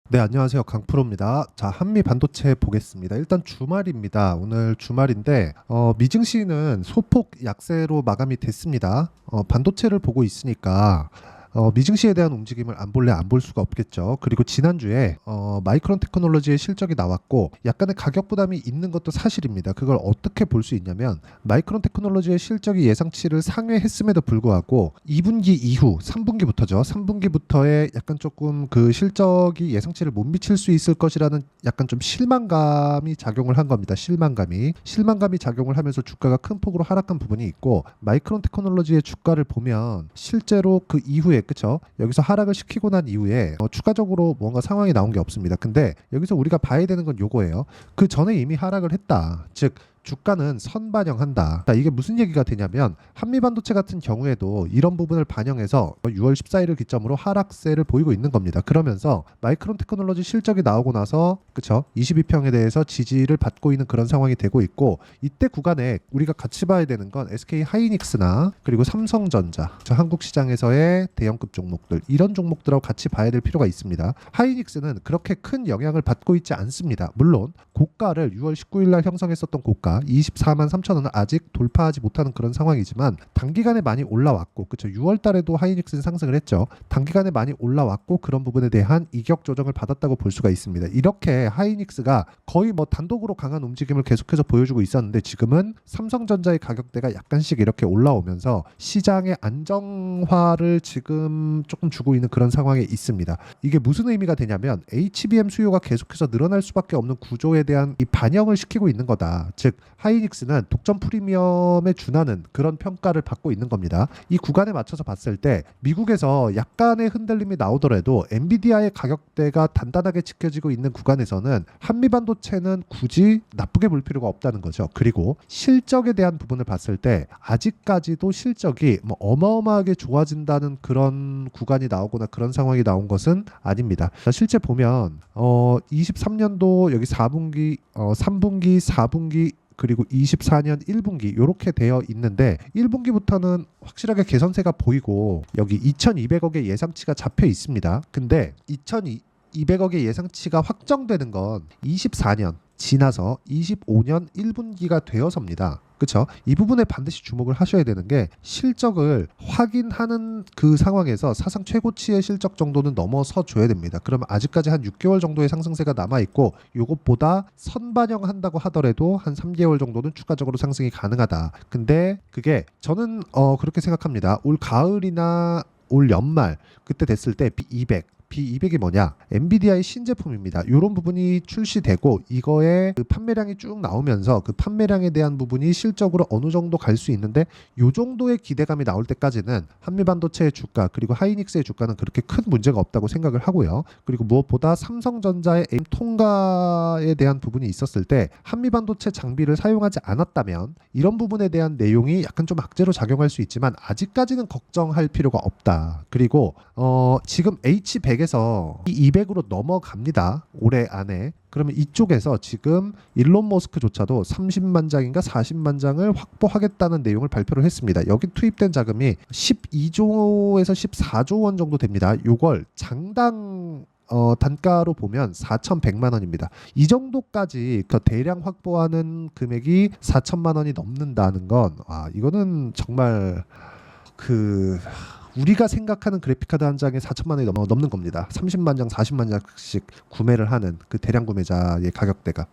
네, 안녕하세요. 강프로입니다. 자, 한미 반도체 보겠습니다. 일단 주말입니다. 오늘 주말인데, 미증시는 소폭 약세로 마감이 됐습니다. 반도체를 보고 있으니까, 미증시에 대한 움직임을 안 볼래 안 볼 수가 없겠죠. 그리고 지난주에 마이크론 테크놀로지의 실적이 나왔고 약간의 가격 부담이 있는 것도 사실입니다. 그걸 어떻게 볼 수 있냐면 마이크론 테크놀로지의 실적이 예상치를 상회했음에도 불구하고 2분기 이후 3분기부터죠. 3분기부터의 약간 조금 그 실적이 예상치를 못 미칠 수 있을 것이라는 약간 좀 실망감이 작용을 한 겁니다. 실망감이 작용을 하면서 주가가 큰 폭으로 하락한 부분이 있고 마이크론 테크놀로지의 주가를 보면 실제로 그 이후에 그쵸? 여기서 하락을 시키고 난 이후에 추가적으로 뭔가 상황이 나온 게 없습니다. 근데 여기서 우리가 봐야 되는 건 요거예요. 그 전에 이미 하락을 했다. 즉 주가는 선반영한다. 자, 이게 무슨 얘기가 되냐면 한미반도체 같은 경우에도 이런 부분을 반영해서 6월 14일을 기점으로 하락세를 보이고 있는 겁니다. 그러면서 마이크론 테크놀로지 실적이 나오고 나서 그쵸? 22평에 대해서 지지를 받고 있는 그런 상황이 되고 있고 이때 구간에 우리가 같이 봐야 되는 건 SK 하이닉스나 그리고 삼성전자, 한국 시장에서의 대형급 종목들 이런 종목들하고 같이 봐야 될 필요가 있습니다. 하이닉스는 그렇게 큰 영향을 받고 있지 않습니다. 물론 고가를 6월 19일 날 형성했었던 고가 24만 3천 원을 아직 돌파하지 못하는 그런 상황이지만 단기간에 많이 올라왔고 그쵸 6월 달에도 하이닉스는 상승을 했죠. 단기간에 많이 올라왔고 그런 부분에 대한 이격 조정을 받았다고 볼 수가 있습니다. 이렇게 하이닉스가 거의 뭐 단독으로 강한 움직임을 계속해서 보여주고 있었는데 지금은 삼성전자의 가격대가 약간씩 이렇게 올라오면서 시장의 안정화를 지금 조금 주고 있는 그런 상황에 있습니다. 이게 무슨 의미가 되냐면 HBM 수요가 계속해서 늘어날 수밖에 없는 구조에 대한 이 반영을 시키고 있는 거다. 즉 하이닉스는 독점 프리미엄에 준하는 그런 평가를 받고 있는 겁니다. 이 구간에 맞춰서 봤을 때 미국에서 약간의 흔들림이 나오더라도 엔비디아의 가격대가 단단하게 지켜지고 있는 구간에서는 한미 반도체는 굳이 나쁘게 볼 필요가 없다는 거죠. 그리고 실적에 대한 부분을 봤을 때 아직까지도 실적이 뭐 어마어마하게 좋아진다는 그런 구간이 나오거나 그런 상황이 나온 것은 아닙니다. 자, 실제 보면 23년도 여기 4분기, 3분기, 4분기 그리고 24년 1분기 이렇게 되어 있는데 1분기부터는 확실하게 개선세가 보이고 여기 2,200억의 예상치가 잡혀 있습니다. 근데 2,200억의 예상치가 확정되는 건 24년 지나서 25년 1분기가 되어서입니다. 그렇죠? 이 부분에 반드시 주목을 하셔야 되는 게 실적을 확인하는 그 상황에서 사상 최고치의 실적 정도는 넘어서 줘야 됩니다. 그러면 아직까지 한 6개월 정도의 상승세가 남아 있고 이것보다 선반영한다고 하더라도 한 3개월 정도는 추가적으로 상승이 가능하다. 근데 그게 저는 그렇게 생각합니다. 올 가을이나 올 연말 그때 됐을 때 B200이 뭐냐? 엔비디아의 신제품입니다. 이런 부분이 출시되고 이거의 그 판매량이 쭉 나오면서 그 판매량에 대한 부분이 실적으로 어느 정도 갈 수 있는데 이 정도의 기대감이 나올 때까지는 한미반도체의 주가 그리고 하이닉스의 주가는 그렇게 큰 문제가 없다고 생각을 하고요. 그리고 무엇보다 삼성전자의 M 통과에 대한 부분이 있었을 때 한미반도체 장비를 사용하지 않았다면 이런 부분에 대한 내용이 약간 좀 악재로 작용할 수 있지만 아직까지는 걱정할 필요가 없다. 그리고 지금 H100에서 이 200으로 넘어갑니다. 올해 안에. 그러면 이쪽에서 지금 일론 머스크조차도 30만 장인가 40만 장을 확보하겠다는 내용을 발표를 했습니다. 여기 투입된 자금이 12조에서 14조 원 정도 됩니다. 요걸 장당 단가로 보면 4,100만 원입니다. 이 정도까지 그 대량 확보하는 금액이 4천만 원이 넘는다는 건 이거는 정말 그 우리가 생각하는 그래픽카드 한 장에 4천만 원이 넘는 겁니다. 30만 장, 40만 장씩 구매를 하는 그 대량 구매자의 가격대가.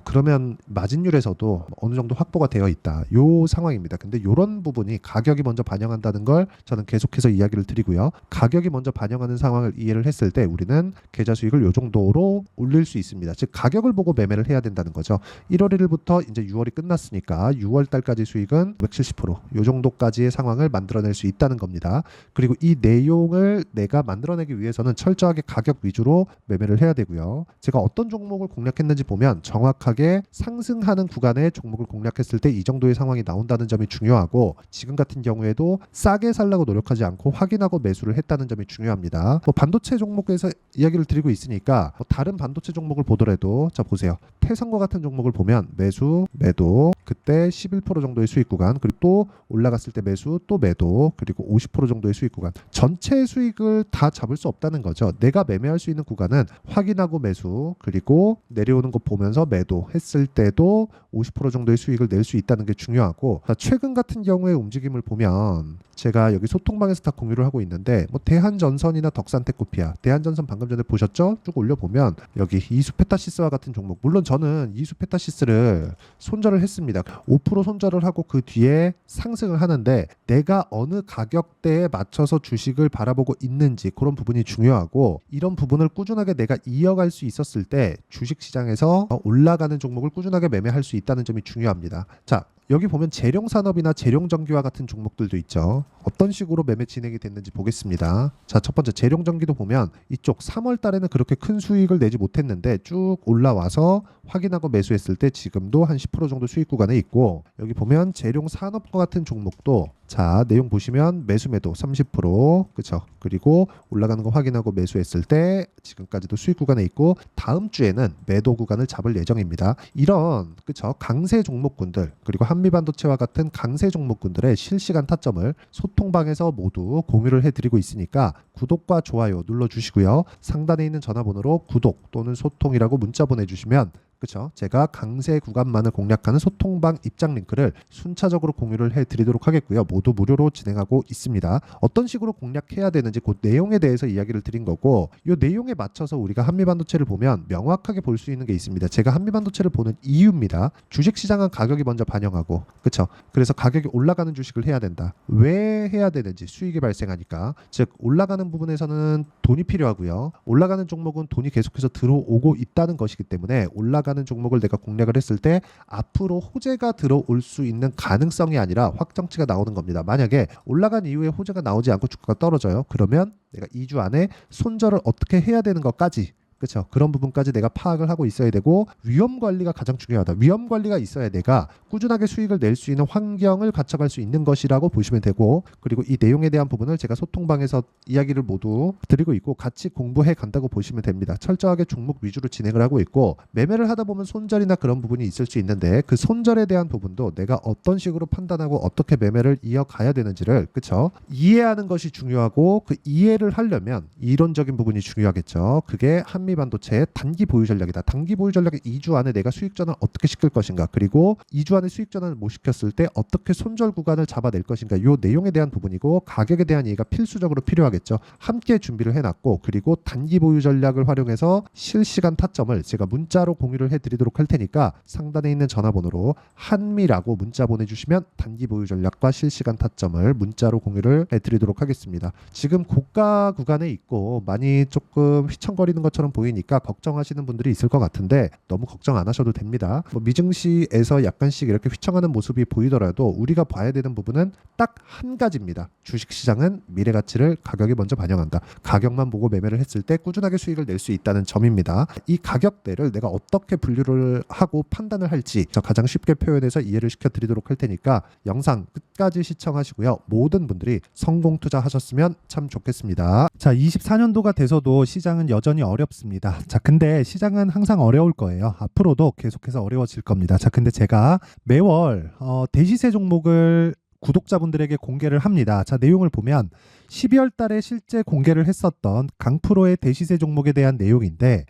그러면 마진율에서도 어느 정도 확보가 되어 있다. 요 상황입니다. 근데 이런 부분이 가격이 먼저 반영한다는 걸 저는 계속해서 이야기를 드리고요. 가격이 먼저 반영하는 상황을 이해를 했을 때 우리는 계좌 수익을 요 정도로 올릴 수 있습니다. 즉 가격을 보고 매매를 해야 된다는 거죠. 1월 1일부터 이제 6월이 끝났으니까 6월 달까지 수익은 170%요 정도까지의 상황을 만들어낼 수 있다는 겁니다. 그리고 이 내용을 내가 만들어내기 위해서는 철저하게 가격 위주로 매매를 해야 되고요. 제가 어떤 종목을 공략했는지 보면 명확하게 상승하는 구간에 종목을 공략했을 때 이 정도의 상황이 나온다는 점이 중요하고, 지금 같은 경우에도 싸게 살라고 노력하지 않고 확인하고 매수를 했다는 점이 중요합니다. 반도체 종목에서 이야기를 드리고 있으니까 다른 반도체 종목을 보더라도, 자 보세요. 태성과 같은 종목을 보면 매수, 매도, 그때 11% 정도의 수익 구간, 그리고 또 올라갔을 때 매수, 또 매도, 그리고 50% 정도의 수익 구간. 전체 수익을 다 잡을 수 없다는 거죠. 내가 매매할 수 있는 구간은 확인하고 매수, 그리고 내려오는 거 보면서 매도 했을 때도 50% 정도의 수익을 낼 수 있다는 게 중요하고, 최근 같은 경우에 움직임을 보면 제가 여기 소통방에서 다 공유를 하고 있는데, 대한전선이나 덕산테크피아, 대한전선 방금 전에 보셨죠? 쭉 올려보면 여기 이수페타시스와 같은 종목, 물론 저는 이수페타시스를 손절을 했습니다. 5% 손절을 하고 그 뒤에 상승을 하는데, 내가 어느 가격대에 맞춰서 주식을 바라보고 있는지 그런 부분이 중요하고, 이런 부분을 꾸준하게 내가 이어갈 수 있었을 때 주식시장에서 올라가는 종목을 꾸준하게 매매할 수 있다는 점이 중요합니다. 자, 여기 보면 재룡산업이나 재룡전기와 같은 종목들도 있죠. 어떤 식으로 매매 진행이 됐는지 보겠습니다. 자, 첫 번째 재룡전기도 보면 이쪽 3월 달에는 그렇게 큰 수익을 내지 못했는데 쭉 올라와서 확인하고 매수했을 때 지금도 한 10% 정도 수익 구간에 있고, 여기 보면 재룡산업과 같은 종목도 자, 내용 보시면 매수 매도 30%, 그쵸? 그리고 올라가는 거 확인하고 매수했을 때 지금까지도 수익 구간에 있고, 다음 주에는 매도 구간을 잡을 예정입니다. 이런, 그쵸? 강세 종목군들, 그리고 한미반도체와 같은 강세 종목군들의 실시간 타점을 소통방에서 모두 공유를 해드리고 있으니까 구독과 좋아요 눌러주시고요. 상단에 있는 전화번호로 구독 또는 소통이라고 문자 보내주시면, 그렇죠? 제가 강세 구간만을 공략하는 소통방 입장 링크를 순차적으로 공유를 해드리도록 하겠고요. 모두 무료로 진행하고 있습니다. 어떤 식으로 공략해야 되는지 그 내용에 대해서 이야기를 드린 거고, 이 내용에 맞춰서 우리가 한미반도체를 보면 명확하게 볼 수 있는 게 있습니다. 제가 한미반도체를 보는 이유입니다. 주식시장은 가격이 먼저 반영하고, 그렇죠? 그래서 가격이 올라가는 주식을 해야 된다. 왜 해야 되는지, 수익이 발생하니까. 즉 올라가는 부분에서는 돈이 필요하고요. 올라가는 종목은 돈이 계속해서 들어오고 있다는 것이기 때문에 올라가는 종목을 내가 공략을 했을 때 앞으로 호재가 들어올 수 있는 가능성이 아니라 확정치가 나오는 겁니다. 만약에 올라간 이후에 호재가 나오지 않고 주가가 떨어져요. 그러면 내가 2주 안에 손절을 어떻게 해야 되는 것까지, 그렇죠? 그런 부분까지 내가 파악을 하고 있어야 되고, 위험 관리가 가장 중요하다. 위험 관리가 있어야 내가 꾸준하게 수익을 낼 수 있는 환경을 갖춰갈 수 있는 것이라고 보시면 되고, 그리고 이 내용에 대한 부분을 제가 소통방에서 이야기를 모두 드리고 있고 같이 공부해 간다고 보시면 됩니다. 철저하게 종목 위주로 진행을 하고 있고, 매매를 하다 보면 손절이나 그런 부분이 있을 수 있는데 그 손절에 대한 부분도 내가 어떤 식으로 판단하고 어떻게 매매를 이어가야 되는지를, 그렇죠? 이해하는 것이 중요하고, 그 이해를 하려면 이론적인 부분이 중요하겠죠. 그게 한미반도체의 단기 보유 전략이다. 단기 보유 전략은 2주 안에 내가 수익 전환을 어떻게 시킬 것인가, 그리고 2주 안에 수익 전환을 못 시켰을 때 어떻게 손절 구간을 잡아낼 것인가, 이 내용에 대한 부분이고, 가격에 대한 이해가 필수적으로 필요하겠죠. 함께 준비를 해놨고, 그리고 단기 보유 전략을 활용해서 실시간 타점을 제가 문자로 공유를 해드리도록 할 테니까 상단에 있는 전화번호로 한미라고 문자 보내주시면 단기 보유 전략과 실시간 타점을 문자로 공유를 해드리도록 하겠습니다. 지금 고가 구간에 있고 많이 조금 휘청거리는 것처럼 보이니까 걱정하시는 분들이 있을 것 같은데 너무 걱정 안 하셔도 됩니다. 미증시에서 약간씩 이렇게 휘청하는 모습이 보이더라도 우리가 봐야 되는 부분은 딱 한 가지입니다. 주식시장은 미래 가치를 가격에 먼저 반영한다. 가격만 보고 매매를 했을 때 꾸준하게 수익을 낼 수 있다는 점입니다. 이 가격대를 내가 어떻게 분류를 하고 판단을 할지 저 가장 쉽게 표현해서 이해를 시켜드리도록 할 테니까 영상 끝까지 시청하시고요. 모든 분들이 성공 투자하셨으면 참 좋겠습니다. 자, 24년도가 돼서도 시장은 여전히 어렵습니다. 자, 근데 시장은 항상 어려울 거예요. 앞으로도 계속해서 어려워질 겁니다. 자, 근데 제가 매월 대시세 종목을 구독자분들에게 공개를 합니다. 자, 내용을 보면 12월 달에 실제 공개를 했었던 강프로의 대시세 종목에 대한 내용인데,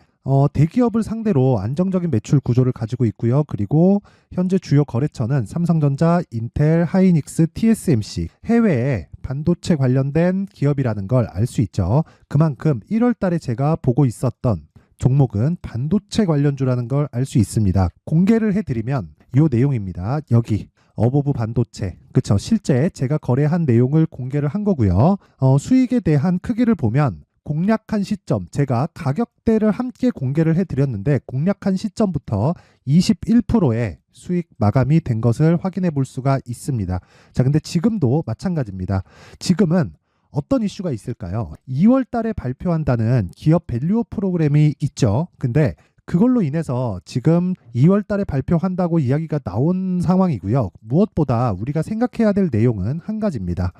대기업을 상대로 안정적인 매출 구조를 가지고 있고요. 그리고 현재 주요 거래처는 삼성전자, 인텔, 하이닉스, TSMC, 해외에 반도체 관련된 기업이라는 걸 알 수 있죠. 그만큼 1월 달에 제가 보고 있었던 종목은 반도체 관련주라는 걸 알 수 있습니다. 공개를 해드리면 이 내용입니다. 여기 어보브 반도체, 그쵸? 실제 제가 거래한 내용을 공개를 한 거고요. 수익에 대한 크기를 보면 공략한 시점, 제가 가격대를 함께 공개를 해드렸는데 공략한 시점부터 21%의 수익 마감이 된 것을 확인해 볼 수가 있습니다. 자, 근데 지금도 마찬가지입니다. 지금은 어떤 이슈가 있을까요? 2월 달에 발표한다는 기업 밸류업 프로그램이 있죠. 근데 그걸로 인해서 지금 2월 달에 발표한다고 이야기가 나온 상황이고요. 무엇보다 우리가 생각해야 될 내용은 한 가지입니다.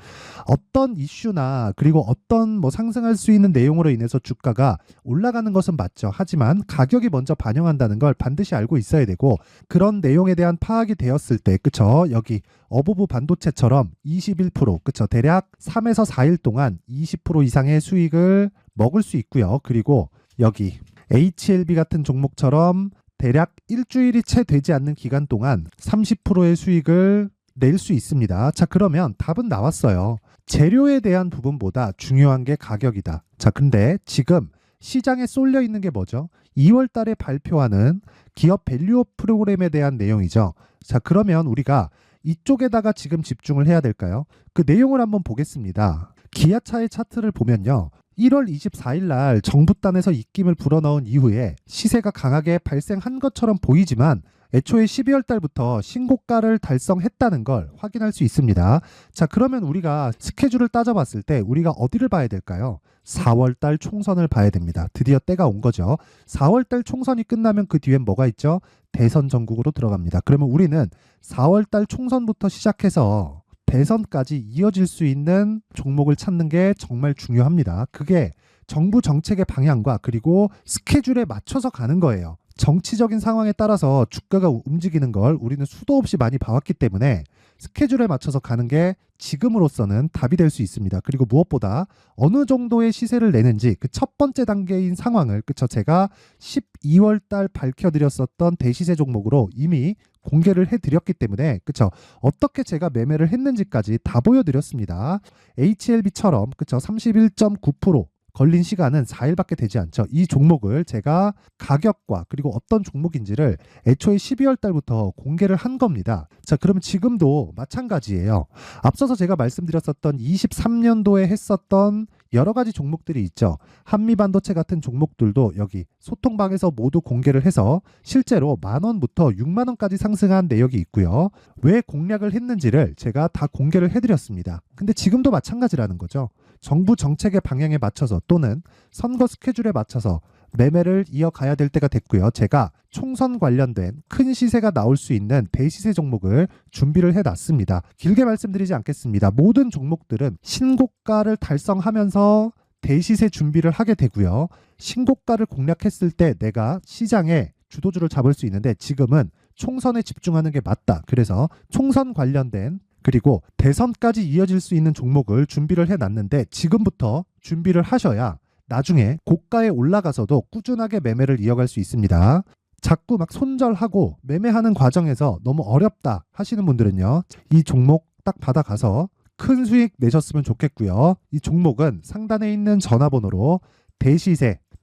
어떤 이슈나 그리고 어떤 뭐 상승할 수 있는 내용으로 인해서 주가가 올라가는 것은 맞죠. 하지만 가격이 먼저 반영한다는 걸 반드시 알고 있어야 되고, 그런 내용에 대한 파악이 되었을 때, 그쵸? 여기 어부부 반도체처럼 21%, 그쵸? 대략 3에서 4일 동안 20% 이상의 수익을 먹을 수 있고요. 그리고 여기 HLB 같은 종목처럼 대략 일주일이 채 되지 않는 기간 동안 30%의 수익을 낼 수 있습니다. 자, 그러면 답은 나왔어요. 재료에 대한 부분보다 중요한 게 가격이다. 자, 근데 지금 시장에 쏠려 있는 게 뭐죠? 2월 달에 발표하는 기업 밸류업 프로그램에 대한 내용이죠. 자, 그러면 우리가 이쪽에다가 지금 집중을 해야 될까요? 그 내용을 한번 보겠습니다. 기아차의 차트를 보면요. 1월 24일 날 정부단에서 입김을 불어넣은 이후에 시세가 강하게 발생한 것처럼 보이지만 애초에 12월 달부터 신고가를 달성했다는 걸 확인할 수 있습니다. 자, 그러면 우리가 스케줄을 따져봤을 때 우리가 어디를 봐야 될까요? 4월 달 총선을 봐야 됩니다. 드디어 때가 온 거죠. 4월 달 총선이 끝나면 그 뒤엔 뭐가 있죠? 대선 전국으로 들어갑니다. 그러면 우리는 4월 달 총선부터 시작해서 대선까지 이어질 수 있는 종목을 찾는 게 정말 중요합니다. 그게 정부 정책의 방향과 그리고 스케줄에 맞춰서 가는 거예요. 정치적인 상황에 따라서 주가가 움직이는 걸 우리는 수도 없이 많이 봐왔기 때문에 스케줄에 맞춰서 가는 게 지금으로서는 답이 될 수 있습니다. 그리고 무엇보다 어느 정도의 시세를 내는지 그 첫 번째 단계인 상황을, 그쵸, 제가 12월 달 밝혀드렸었던 대시세 종목으로 이미 공개를 해드렸기 때문에, 그쵸, 어떻게 제가 매매를 했는지까지 다 보여드렸습니다. HLB처럼, 그쵸, 31.9% 걸린 시간은 4일밖에 되지 않죠. 이 종목을 제가 가격과 그리고 어떤 종목인지를 애초에 12월 달부터 공개를 한 겁니다. 자, 그러면 지금도 마찬가지예요. 앞서서 제가 말씀드렸었던 23년도에 했었던 여러 가지 종목들이 있죠. 한미반도체 같은 종목들도 여기 소통방에서 모두 공개를 해서 실제로 10,000원부터 60,000원까지 상승한 내역이 있고요. 왜 공략을 했는지를 제가 다 공개를 해드렸습니다. 근데 지금도 마찬가지라는 거죠. 정부 정책의 방향에 맞춰서 또는 선거 스케줄에 맞춰서 매매를 이어가야 될 때가 됐고요. 제가 총선 관련된 큰 시세가 나올 수 있는 대시세 종목을 준비를 해놨습니다. 길게 말씀드리지 않겠습니다. 모든 종목들은 신고가를 달성하면서 대시세 준비를 하게 되고요. 신고가를 공략했을 때 내가 시장에 주도주를 잡을 수 있는데 지금은 총선에 집중하는 게 맞다. 그래서 총선 관련된 그리고 대선까지 이어질 수 있는 종목을 준비를 해놨는데 지금부터 준비를 하셔야 나중에 고가에 올라가서도 꾸준하게 매매를 이어갈 수 있습니다. 자꾸 막 손절하고 매매하는 과정에서 너무 어렵다 하시는 분들은요, 이 종목 딱 받아가서 큰 수익 내셨으면 좋겠고요. 이 종목은 상단에 있는 전화번호로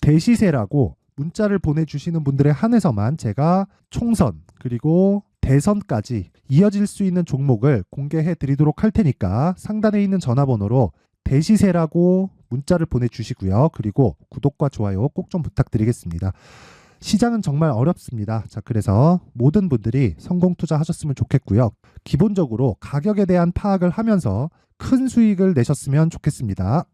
대시세라고 문자를 보내주시는 분들에 한해서만 제가 총선 그리고 대선까지 이어질 수 있는 종목을 공개해 드리도록 할 테니까 상단에 있는 전화번호로 대시세라고 문자를 보내주시고요. 그리고 구독과 좋아요 꼭 좀 부탁드리겠습니다. 시장은 정말 어렵습니다. 자, 그래서 모든 분들이 성공 투자하셨으면 좋겠고요. 기본적으로 가격에 대한 파악을 하면서 큰 수익을 내셨으면 좋겠습니다.